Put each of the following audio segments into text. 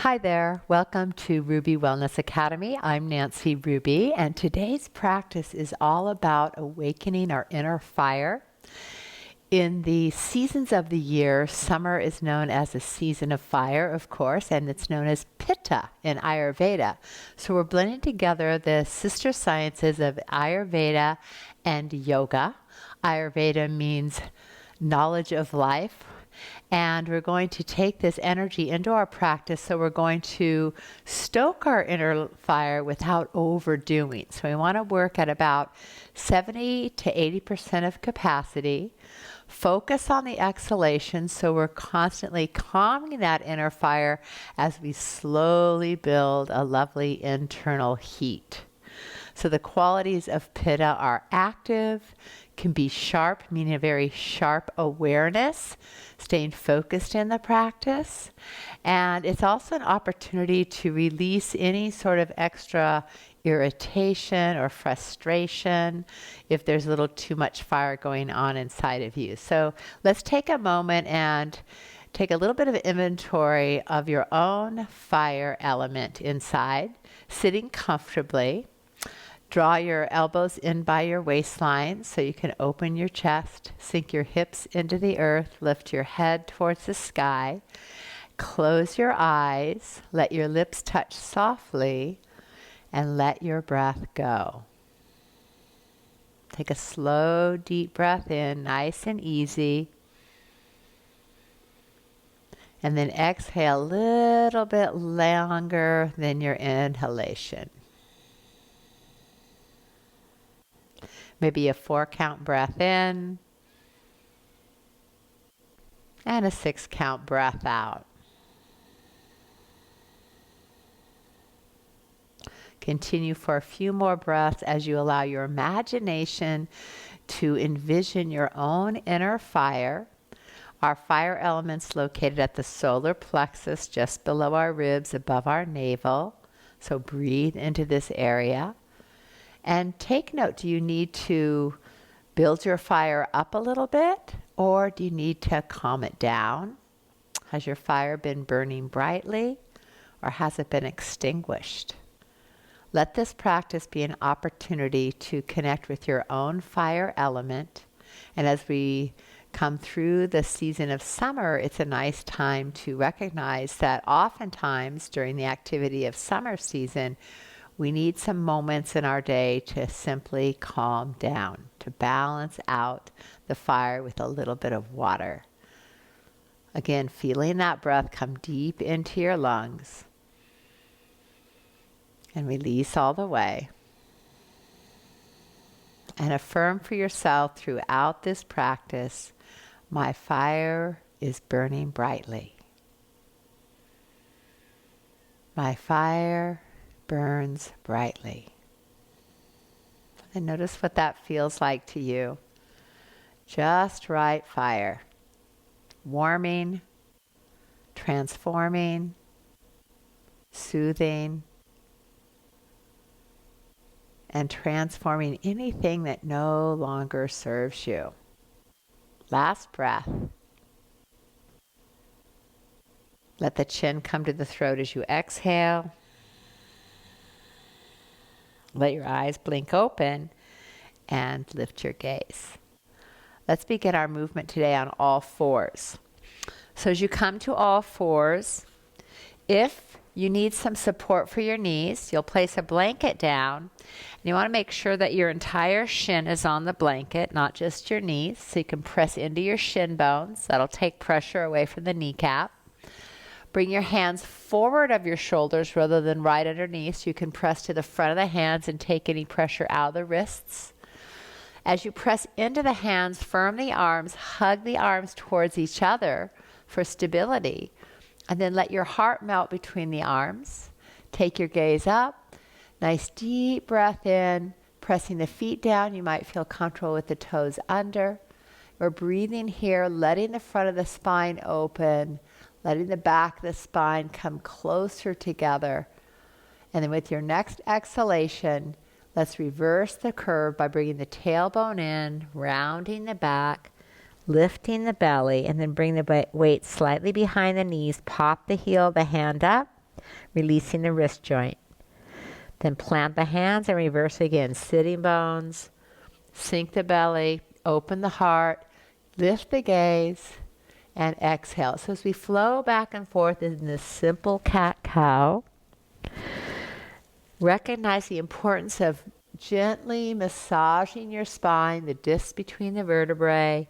Hi there, welcome to Ruby Wellness Academy. I'm Nancy Ruby, and today's practice is all about awakening our inner fire. In the seasons of the year, summer is known as a season of fire, of course, and it's known as Pitta in Ayurveda. So we're blending together the sister sciences of Ayurveda and yoga. Ayurveda means knowledge of life. And we're going to take this energy into our practice, so we're going to stoke our inner fire without overdoing. So we want to work at about 70 to 80% of capacity. Focus on the exhalation, so we're constantly calming that inner fire as we slowly build a lovely internal heat. So the qualities of Pitta are active, can be sharp, meaning a very sharp awareness, staying focused in the practice. And it's also an opportunity to release any sort of extra irritation or frustration if there's a little too much fire going on inside of you. So let's take a moment and take a little bit of inventory of your own fire element inside, sitting comfortably. Draw your elbows in by your waistline so you can open your chest, sink your hips into the earth, lift your head towards the sky. Close your eyes, let your lips touch softly, and let your breath go. Take a slow, deep breath in, nice and easy. And then exhale a little bit longer than your inhalation. Maybe a 4-count breath in and a 6-count breath out. Continue for a few more breaths as you allow your imagination to envision your own inner fire. Our fire element's located at the solar plexus, just below our ribs, above our navel. So breathe into this area. And take note, do you need to build your fire up a little bit, or do you need to calm it down? Has your fire been burning brightly, or has it been extinguished? Let this practice be an opportunity to connect with your own fire element. And as we come through the season of summer, it's a nice time to recognize that oftentimes during the activity of summer season, we need some moments in our day to simply calm down, to balance out the fire with a little bit of water. Again, feeling that breath come deep into your lungs and release all the way. And affirm for yourself throughout this practice, my fire is burning brightly. My fire burns brightly. And notice what that feels like to you. Just right fire. Warming, transforming, soothing, and transforming anything that no longer serves you. Last breath. Let the chin come to the throat as you exhale. Let your eyes blink open and lift your gaze. Let's begin our movement today on all fours. So as you come to all fours, if you need some support for your knees, you'll place a blanket down. And you want to make sure that your entire shin is on the blanket, not just your knees. So you can press into your shin bones. That'll take pressure away from the kneecap. Bring your hands forward of your shoulders rather than right underneath. So you can press to the front of the hands and take any pressure out of the wrists. As you press into the hands, firm the arms, hug the arms towards each other for stability. And then let your heart melt between the arms. Take your gaze up. Nice deep breath in. Pressing the feet down. You might feel comfortable with the toes under. We're breathing here, letting the front of the spine open. Letting the back of the spine come closer together. And then with your next exhalation, let's reverse the curve by bringing the tailbone in, rounding the back, lifting the belly, and then bring the weight slightly behind the knees. Pop the heel of the hand up. releasing the wrist joint. Then plant the hands and reverse again. Sitting bones, sink the belly, open the heart, lift the gaze, and exhale. So as we flow back and forth in this simple cat-cow, recognize the importance of gently massaging your spine, the disc between the vertebrae,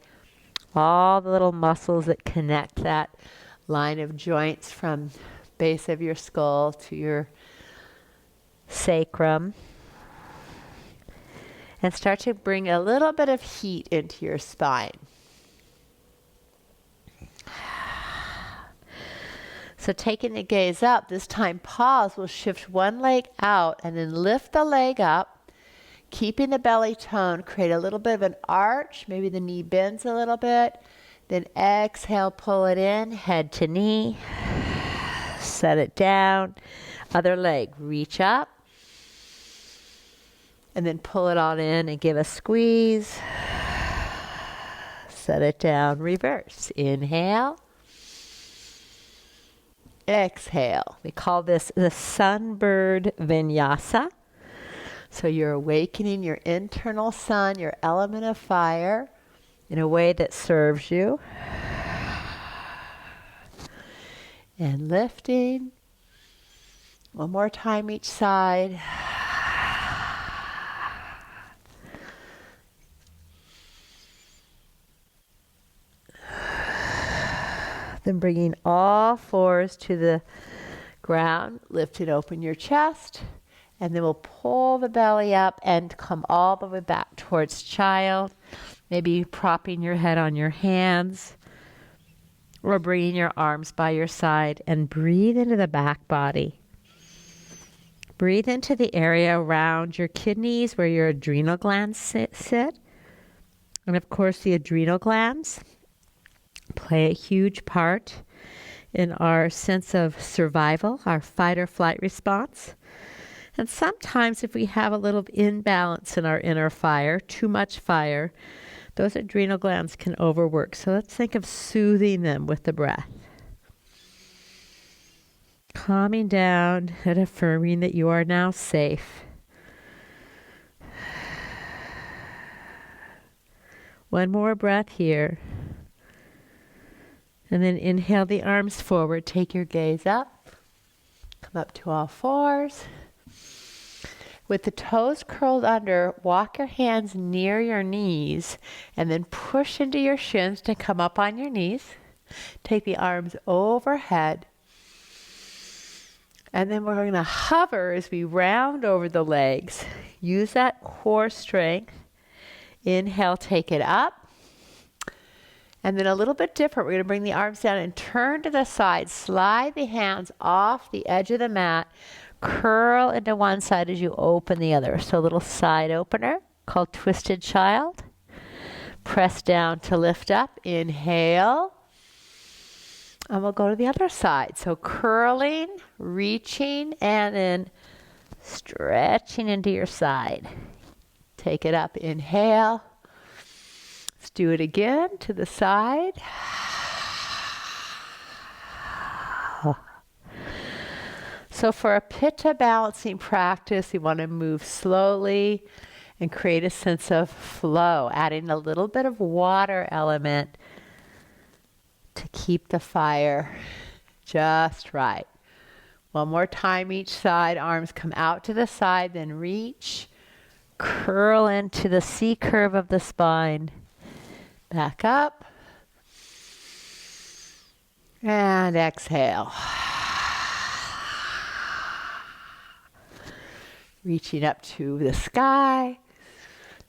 all the little muscles that connect that line of joints from base of your skull to your sacrum. And start to bring a little bit of heat into your spine. So taking the gaze up, this time pause, we'll shift one leg out and then lift the leg up, keeping the belly tone, create a little bit of an arch, maybe the knee bends a little bit, then exhale, pull it in, head to knee, set it down, other leg, reach up, and then pull it on in and give a squeeze, set it down, reverse, inhale, exhale. We call this the Sunbird Vinyasa. So you're awakening your internal sun, your element of fire, in a way that serves you. And lifting. One more time each side. Then bringing all fours to the ground, lift and open your chest, and then we'll pull the belly up and come all the way back towards child, maybe propping your head on your hands, or bringing your arms by your side, and breathe into the back body. Breathe into the area around your kidneys where your adrenal glands sit. And of course, the adrenal glands play a huge part in our sense of survival, our fight or flight response. And sometimes if we have a little imbalance in our inner fire, too much fire, those adrenal glands can overwork. So let's think of soothing them with the breath. Calming down and affirming that you are now safe. One more breath here. And then inhale the arms forward. Take your gaze up. Come up to all fours. With the toes curled under, walk your hands near your knees and then push into your shins to come up on your knees. Take the arms overhead. And then we're going to hover as we round over the legs. Use that core strength. Inhale, take it up. And then a little bit different, we're going to bring the arms down and turn to the side. Slide the hands off the edge of the mat. Curl into one side as you open the other. So a little side opener called Twisted Child. Press down to lift up. Inhale. And we'll go to the other side. So curling, reaching, and then stretching into your side. Take it up. Inhale. Let's do it again to the side. So for a Pitta-balancing practice, you want to move slowly and create a sense of flow, adding a little bit of water element to keep the fire just right. One more time each side. Arms come out to the side, then reach. Curl into the C curve of the spine. Back up. And exhale. Reaching up to the sky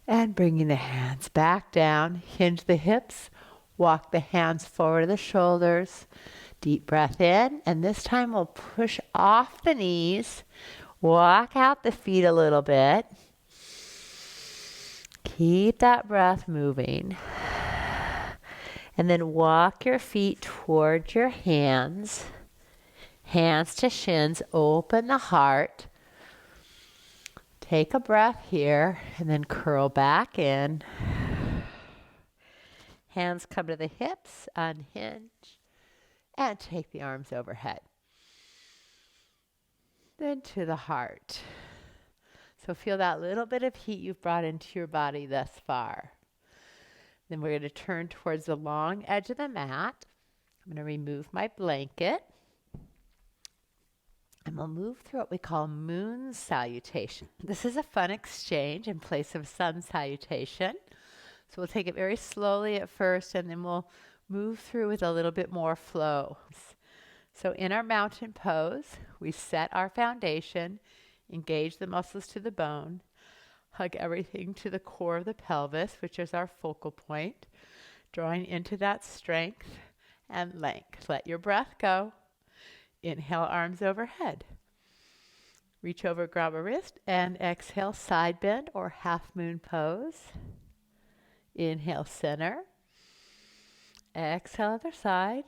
and bringing the hands back down. Hinge the hips. Walk the hands forward to the shoulders. Deep breath in. And this time we'll push off the knees. Walk out the feet a little bit. Keep that breath moving. And then walk your feet towards your hands. Hands to shins. Open the heart. Take a breath here and then curl back in. Hands come to the hips, unhinge, and take the arms overhead. then to the heart. So feel that little bit of heat you've brought into your body thus far. Then we're going to turn towards the long edge of the mat. I'm going to remove my blanket. And we'll move through what we call moon salutation. This is a fun exchange in place of sun salutation. So we'll take it very slowly at first, and then we'll move through with a little bit more flow. So in our mountain pose, we set our foundation, engage the muscles to the bone, hug everything to the core of the pelvis, which is our focal point, drawing into that strength and length. Let your breath go. Inhale, arms overhead. Reach over, grab a wrist, and exhale, side bend or half moon pose. Inhale, center. Exhale, other side.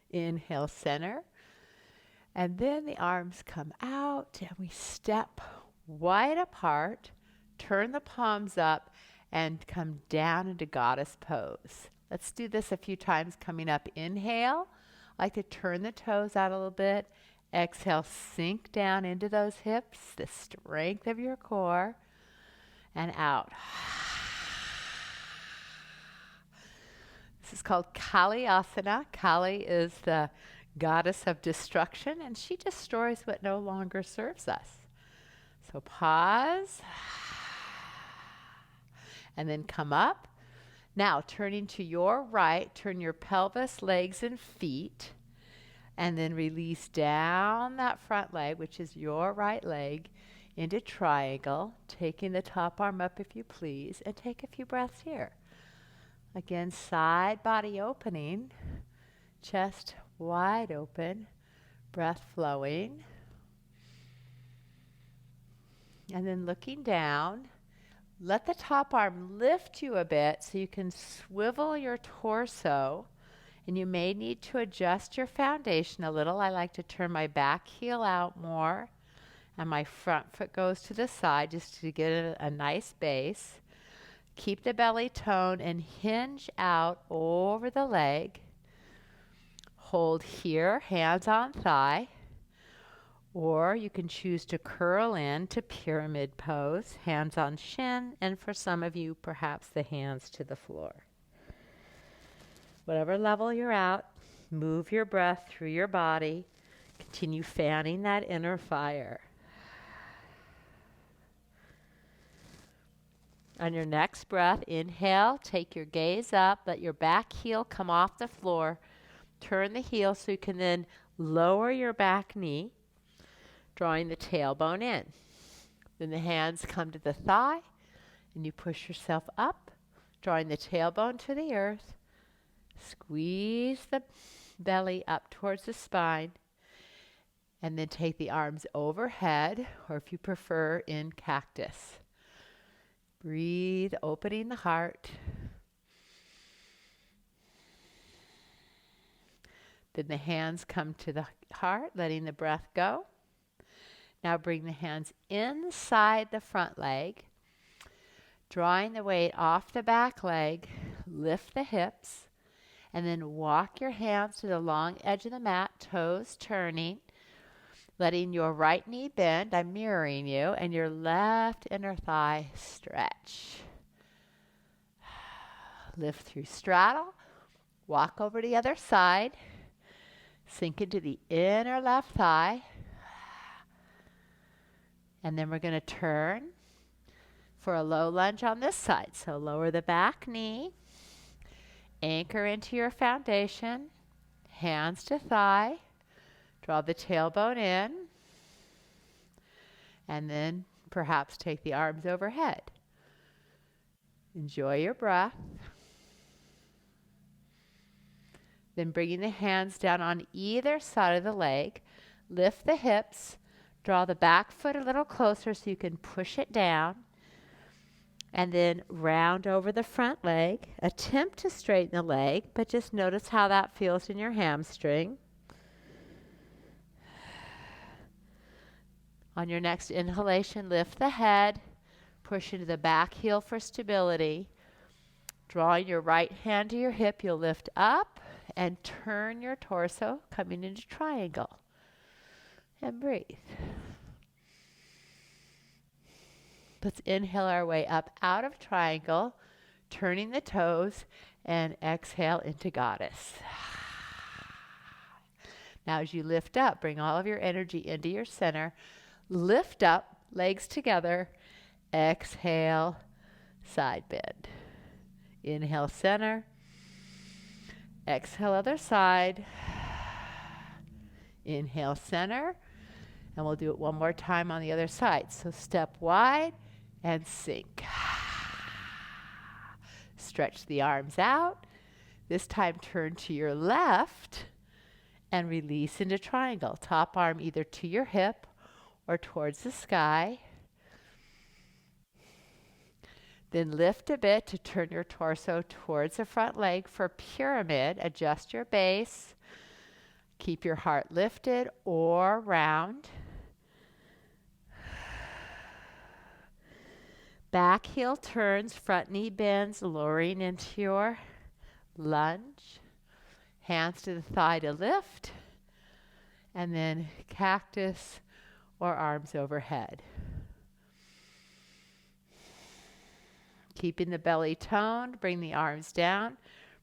Inhale, center. And then the arms come out and we step wide apart, turn the palms up, and come down into goddess pose. Let's do this a few times coming up. Inhale. I like to turn the toes out a little bit. Exhale, sink down into those hips, the strength of your core, and out. This is called Kali Asana. Kali is the goddess of destruction, and she destroys what no longer serves us. So pause, and then come up. Now, turning to your right, turn your pelvis, legs, and feet, and then release down that front leg, which is your right leg, into triangle, taking the top arm up if you please, and take a few breaths here. Again, side body opening, chest wide open, breath flowing, and then looking down. Let the top arm lift you a bit so you can swivel your torso, and you may need to adjust your foundation a little. I like to turn my back heel out more, and my front foot goes to the side just to get a nice base. Keep the belly toned and hinge out over the leg. Hold here, hands on thigh. Or you can choose to curl in to pyramid pose, hands on shin, and for some of you, perhaps the hands to the floor. Whatever level you're at, move your breath through your body. Continue fanning that inner fire. On your next breath, inhale, take your gaze up, let your back heel come off the floor. Turn the heel so you can then lower your back knee, drawing the tailbone in. Then the hands come to the thigh, and you push yourself up, drawing the tailbone to the earth. Squeeze the belly up towards the spine, and then take the arms overhead, or if you prefer, in cactus. Breathe, opening the heart. Then the hands come to the heart, letting the breath go. Now bring the hands inside the front leg, drawing the weight off the back leg, lift the hips, and then walk your hands to the long edge of the mat, toes turning, letting your right knee bend, I'm mirroring you, and your left inner thigh stretch. Lift through straddle, walk over to the other side, sink into the inner left thigh, and then we're going to turn for a low lunge on this side. So lower the back knee, anchor into your foundation, hands to thigh, draw the tailbone in, and then perhaps take the arms overhead. Enjoy your breath. Then bringing the hands down on either side of the leg, lift the hips, draw the back foot a little closer so you can push it down, and then round over the front leg. Attempt to straighten the leg, but just notice how that feels in your hamstring. On your next inhalation, lift the head, push into the back heel for stability. Drawing your right hand to your hip, you'll lift up and turn your torso, coming into triangle. and breathe. Let's inhale our way up out of triangle, turning the toes, and exhale into goddess. Now as you lift up, bring all of your energy into your center. Lift up, legs together. Exhale, side bend. Inhale, center. Exhale, other side. Inhale, center. And we'll do it one more time on the other side. So step wide and sink. Stretch the arms out. This time turn to your left and release into triangle. Top arm either to your hip or towards the sky. Then lift a bit to turn your torso towards the front leg for pyramid. Adjust your base. Keep your heart lifted or round. Back heel turns, front knee bends, lowering into your lunge. Hands to the thigh to lift. And then cactus or arms overhead. Keeping the belly toned, bring the arms down.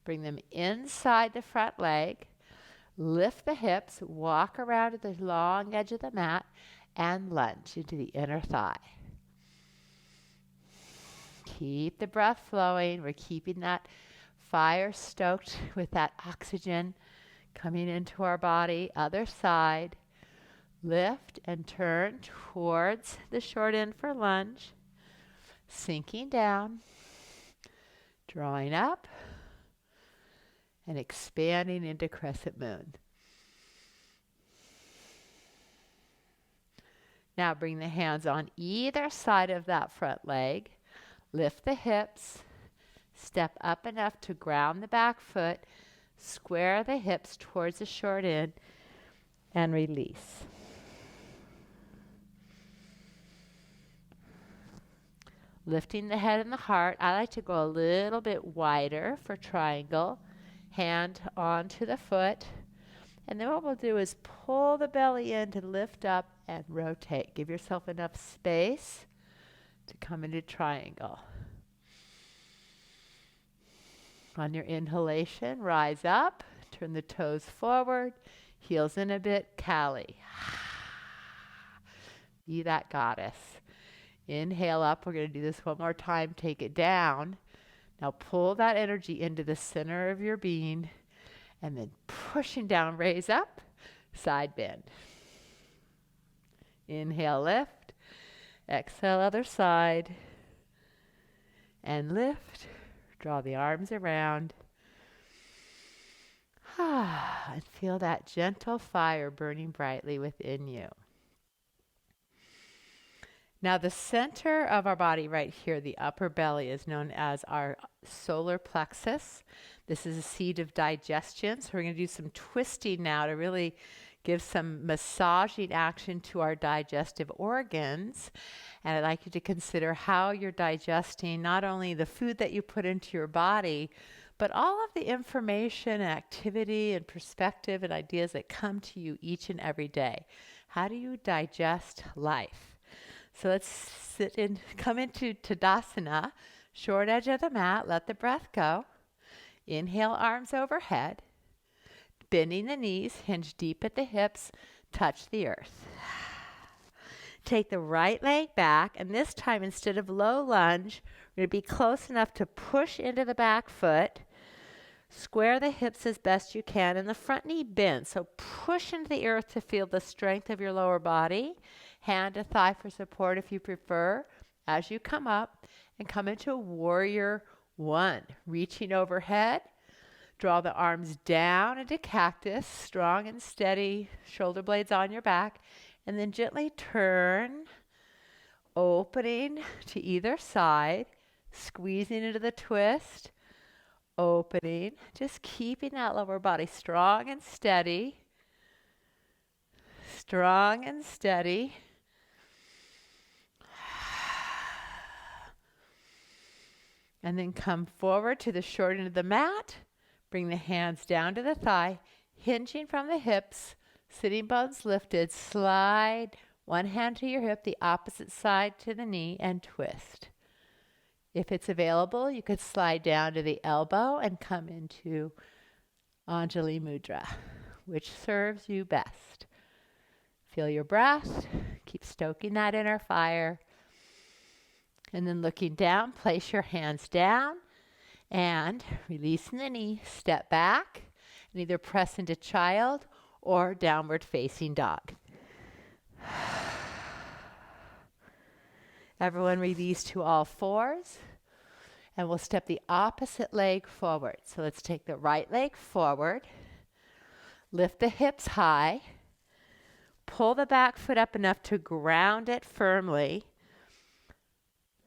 Bring them inside the front leg. Lift the hips, walk around to the long edge of the mat, and lunge into the inner thigh. Keep the breath flowing. We're keeping that fire stoked with that oxygen coming into our body. Other side. Lift and turn towards the short end for lunge. Sinking down. Drawing up. And expanding into crescent moon. Now bring the hands on either side of that front leg. Lift the hips. Step up enough to ground the back foot. Square the hips towards the short end. And release. Lifting the head and the heart. I like to go a little bit wider for triangle. Hand onto the foot. And then what we'll do is pull the belly in to lift up and rotate. Give yourself enough space to come into triangle. On your inhalation, rise up. Turn the toes forward. Heels in a bit. Kali. Be that goddess. Inhale up. We're going to do this one more time. Take it down. Now pull that energy into the center of your being. And then pushing down, raise up. Side bend. Inhale, lift. Exhale, other side. And lift. Draw the arms around. And feel that gentle fire burning brightly within you. Now the center of our body right here, the upper belly, is known as our solar plexus. This is a seat of digestion. So we're going to do some twisting now to really give some massaging action to our digestive organs. And I'd like you to consider how you're digesting not only the food that you put into your body, but all of the information and activity and perspective and ideas that come to you each and every day. How do you digest life? So let's come into Tadasana, short edge of the mat, let the breath go. Inhale, arms overhead. Bending the knees, hinge deep at the hips, touch the earth. Take the right leg back, and this time instead of low lunge, we're going to be close enough to push into the back foot. Square the hips as best you can, and the front knee bends. So push into the earth to feel the strength of your lower body. Hand to thigh for support if you prefer. As you come up and come into warrior one, reaching overhead. Draw the arms down into cactus, strong and steady, shoulder blades on your back. And then gently turn, opening to either side, squeezing into the twist, opening, just keeping that lower body strong and steady. Strong and steady. And then come forward to the short end of the mat. Bring the hands down to the thigh, hinging from the hips, Sitting bones lifted, slide one hand to your hip, the opposite side to the knee, and twist. If it's available, you could slide down to the elbow and come into Anjali Mudra, which serves you best. Feel your breath. Keep stoking that inner fire. And then looking down, place your hands down and releasing the knee, step back and either press into child or downward facing dog. Everyone release to all fours, and we'll step the opposite leg forward. So let's take the right leg forward, lift the hips high, pull the back foot up enough to ground it firmly,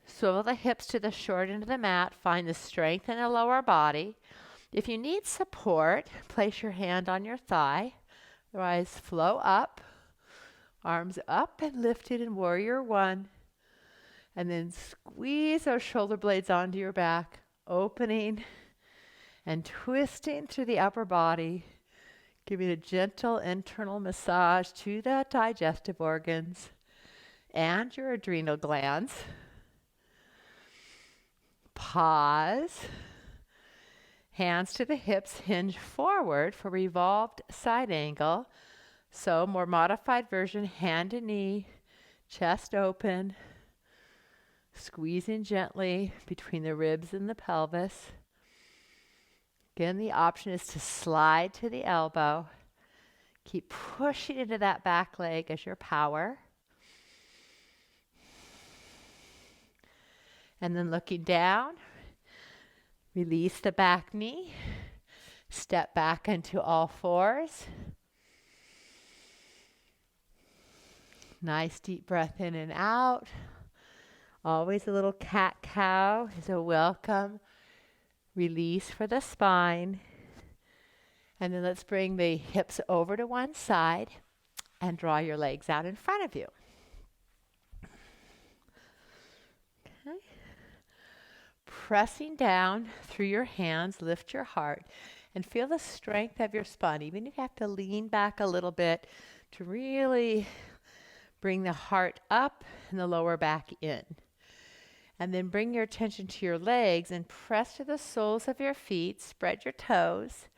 swivel the hips to the short end of the mat, find the strength in the lower body. If you need support, place your hand on your thigh, otherwise flow up, arms up and lifted in warrior one. And then squeeze those shoulder blades onto your back, opening and twisting through the upper body, giving a gentle internal massage to the digestive organs and your adrenal glands. Pause. Hands to the hips, hinge forward for revolved side angle. So more modified version, hand to knee, chest open. Squeezing gently between the ribs and the pelvis. Again, the option is to slide to the elbow. Keep pushing into that back leg as your power. And then looking down, release the back knee. Step back into all fours. Nice deep breath in and out. Always a little cat-cow is a welcome release for the spine. And then let's bring the hips over to one side and draw your legs out in front of you. Okay. Pressing down through your hands, lift your heart and feel the strength of your spine. Even if you have to lean back a little bit to really bring the heart up and the lower back in. And then bring your attention to your legs and press to the soles of your feet. Spread your toes.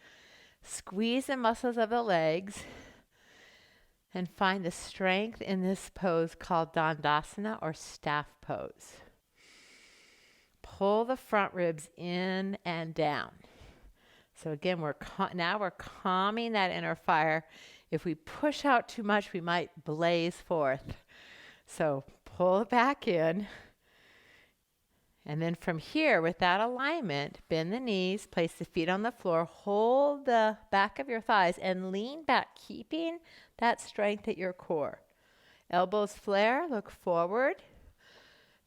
Squeeze the muscles of the legs. And find the strength in this pose called Dandasana or staff pose. Pull the front ribs in and down. So again, now we're calming that inner fire. If we push out too much, we might blaze forth. So pull it back in. And then from here, with that alignment, bend the knees, place the feet on the floor, hold the back of your thighs, and lean back, keeping that strength at your core. Elbows flare, look forward.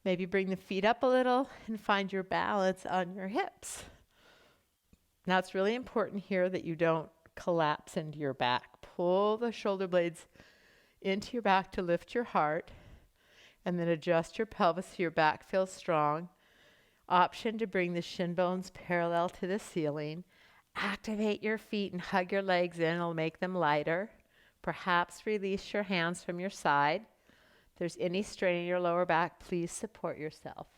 Maybe bring the feet up a little and find your balance on your hips. Now it's really important here that you don't collapse into your back. Pull the shoulder blades into your back to lift your heart, and then adjust your pelvis so your back feels strong. Option to bring the shin bones parallel to the ceiling. Activate your feet and hug your legs in. It'll make them lighter. Perhaps release your hands from your side. If there's any strain in your lower back, please support yourself.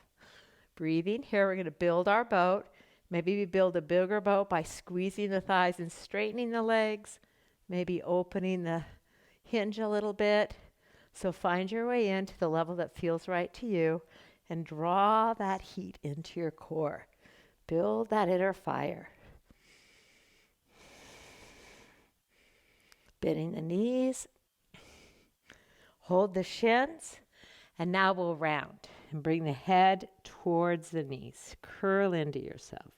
Breathing. Here we're going to build our boat. Maybe we build a bigger boat by squeezing the thighs and straightening the legs. Maybe opening the hinge a little bit. So find your way into the level that feels right to you. And draw that heat into your core. Build that inner fire. Bending the knees. Hold the shins. And now we'll round. And bring the head towards the knees. Curl into yourself.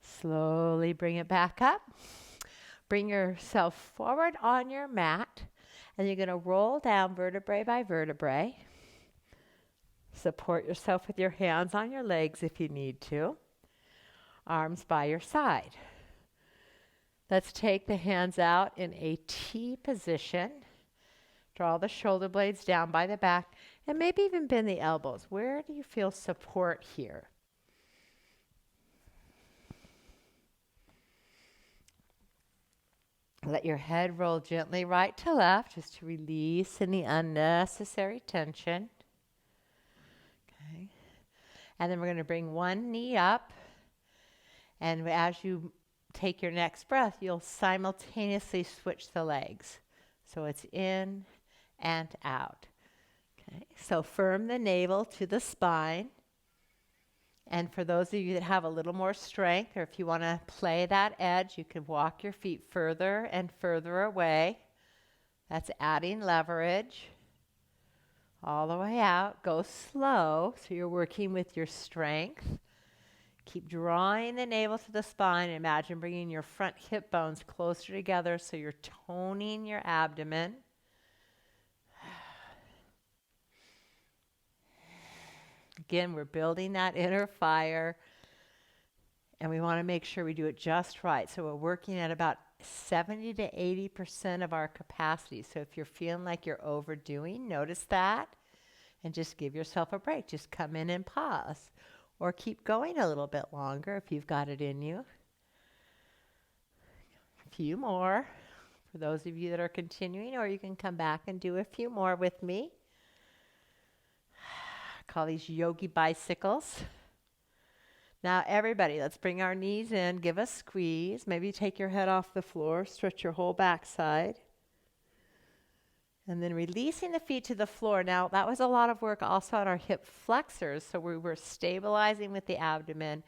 Slowly bring it back up. Bring yourself forward on your mat, and you're going to roll down vertebrae by vertebrae. Support yourself with your hands on your legs if you need to. Arms by your side. Let's take the hands out in a T position. Draw the shoulder blades down by the back, and maybe even bend the elbows. Where do you feel support here? Let your head roll gently right to left just to release any unnecessary tension. Okay. And then we're going to bring one knee up. And as you take your next breath, you'll simultaneously switch the legs. So it's in and out. Okay. So firm the navel to the spine. And for those of you that have a little more strength, or if you want to play that edge, you can walk your feet further and further away. That's adding leverage. All the way out. Go slow, so you're working with your strength. Keep drawing the navel to the spine. Imagine bringing your front hip bones closer together so you're toning your abdomen. Again, we're building that inner fire, and we want to make sure we do it just right. So we're working at about 70 to 80% of our capacity. So if you're feeling like you're overdoing, notice that, and just give yourself a break. Just come in and pause, or keep going a little bit longer if you've got it in you. A few more for those of you that are continuing, or you can come back and do a few more with me. Call these Yogi Bicycles. Now everybody, let's bring our knees in, give a squeeze, maybe take your head off the floor, stretch your whole backside. And then releasing the feet to the floor. Now that was a lot of work also on our hip flexors, so we were stabilizing with the abdomen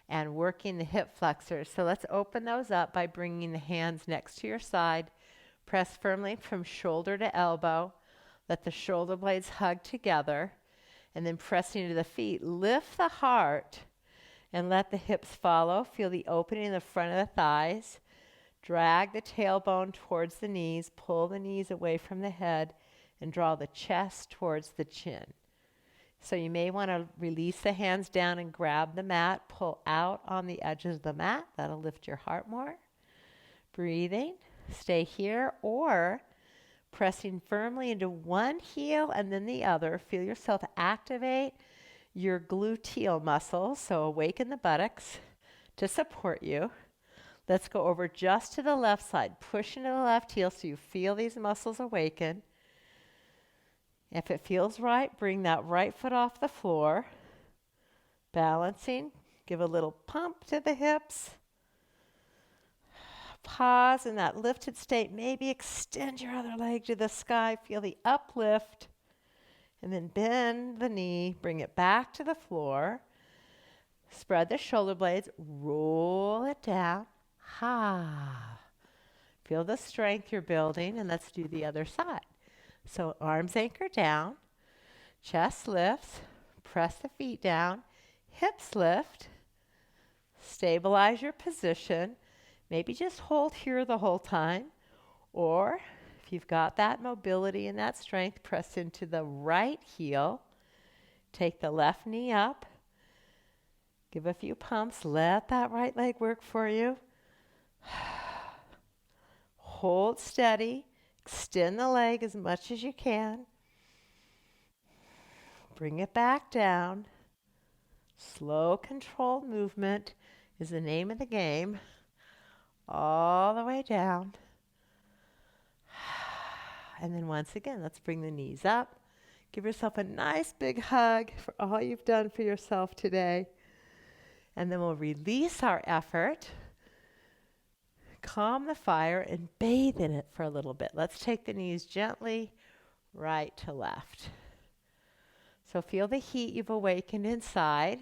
and working the hip flexors. So let's open those up by bringing the hands next to your side. Press firmly from shoulder to elbow. Let the shoulder blades hug together. And then pressing into the feet, lift the heart and let the hips follow. Feel the opening in the front of the thighs. Drag the tailbone towards the knees. Pull the knees away from the head and draw the chest towards the chin. So you may want to release the hands down and grab the mat. Pull out on the edges of the mat. That'll lift your heart more. Breathing. Stay here, or pressing firmly into one heel and then the other. Feel yourself activate your gluteal muscles, so awaken the buttocks to support you. Let's go over just to the left side. Push into the left heel so you feel these muscles awaken. If it feels right, bring that right foot off the floor. Balancing. Give a little pump to the hips. Pause in that lifted state. Maybe extend your other leg to the sky. Feel the uplift. And then bend the knee. Bring it back to the floor. Spread the shoulder blades. Roll it down. Ha. Feel the strength you're building. And let's do the other side. So arms anchor down. Chest lifts. Press the feet down. Hips lift. Stabilize your position. Maybe just hold here the whole time, or if you've got that mobility and that strength, press into the right heel. Take the left knee up. Give a few pumps. Let that right leg work for you. Hold steady. Extend the leg as much as you can. Bring it back down. Slow, controlled movement is the name of the game. All the way down. And then once again, let's bring the knees up. Give yourself a nice big hug for all you've done for yourself today. And then we'll release our effort, calm the fire, and bathe in it for a little bit. Let's take the knees gently right to left. So feel the heat you've awakened inside,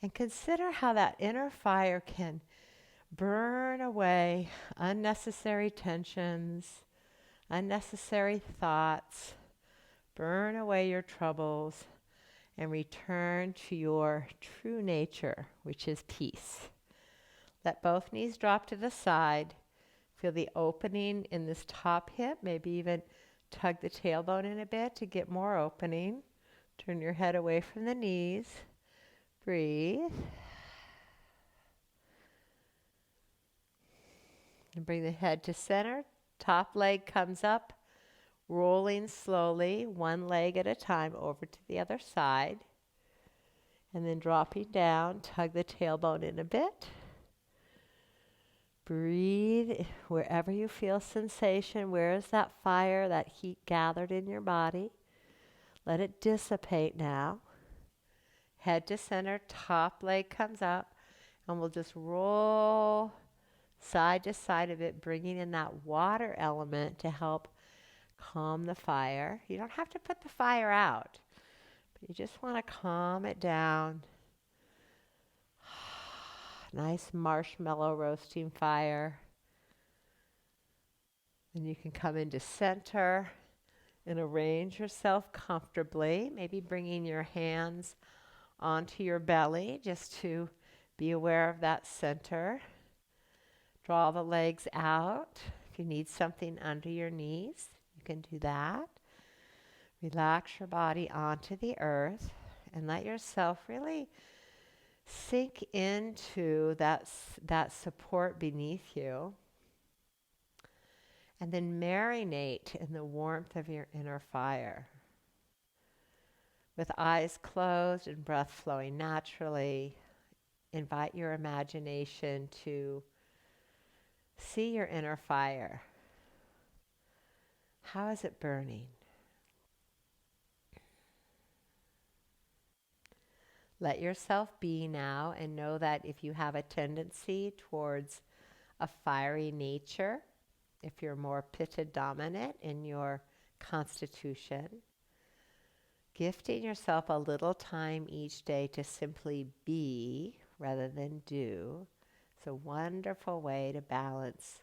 and consider how that inner fire can burn away unnecessary tensions, unnecessary thoughts. Burn away your troubles and return to your true nature, which is peace. Let both knees drop to the side. Feel the opening in this top hip. Maybe even tug the tailbone in a bit to get more opening. Turn your head away from the knees. Breathe. And bring the head to center. Top leg comes up, rolling slowly, one leg at a time over to the other side. And then dropping down, tug the tailbone in a bit. Breathe wherever you feel sensation. Where is that fire, that heat gathered in your body? Let it dissipate now. Head to center, top leg comes up, and we'll just roll side to side of it, bringing in that water element to help calm the fire. You don't have to put the fire out, but you just want to calm it down. Nice marshmallow roasting fire. And you can come into center and arrange yourself comfortably, maybe bringing your hands onto your belly just to be aware of that center. Draw the legs out. If you need something under your knees, you can do that. Relax your body onto the earth and let yourself really sink into that support beneath you. And then marinate in the warmth of your inner fire. With eyes closed and breath flowing naturally, invite your imagination to see your inner fire. How is it burning? Let yourself be now, and know that if you have a tendency towards a fiery nature, if you're more Pitta dominant in your constitution, gifting yourself a little time each day to simply be rather than do. It's a wonderful way to balance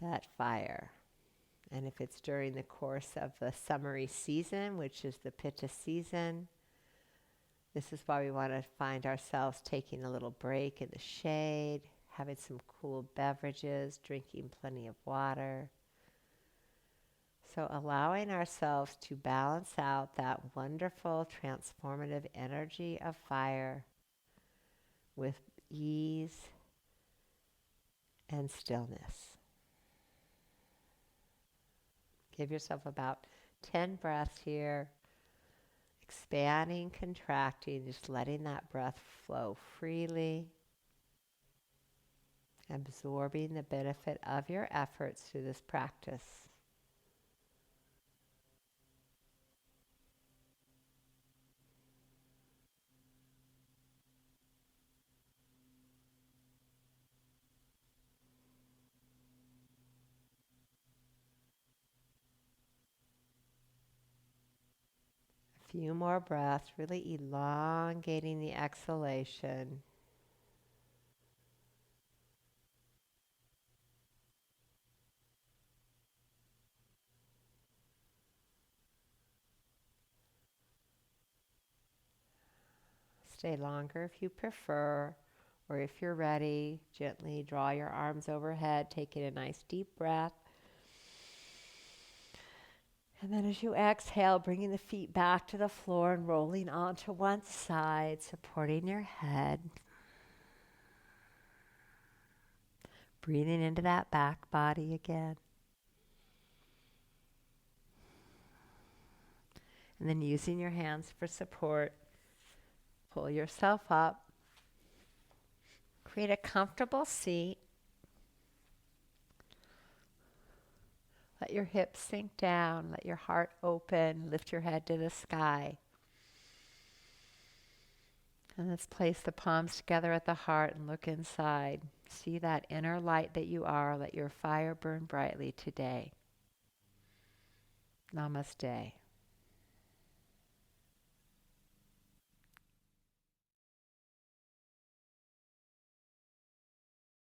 that fire. And if it's during the course of the summery season, which is the Pitta season, this is why we want to find ourselves taking a little break in the shade, having some cool beverages, drinking plenty of water. So allowing ourselves to balance out that wonderful transformative energy of fire with ease and stillness. Give yourself about 10 breaths here, expanding, contracting, just letting that breath flow freely, absorbing the benefit of your efforts through this practice. A few more breaths, really elongating the exhalation. Stay longer if you prefer, or if you're ready, gently draw your arms overhead, taking a nice deep breath. And then as you exhale, bringing the feet back to the floor and rolling onto one side, supporting your head. Breathing into that back body again. And then using your hands for support, pull yourself up. Create a comfortable seat. Let your hips sink down. Let your heart open. Lift your head to the sky. And let's place the palms together at the heart and look inside. See that inner light that you are. Let your fire burn brightly today. Namaste.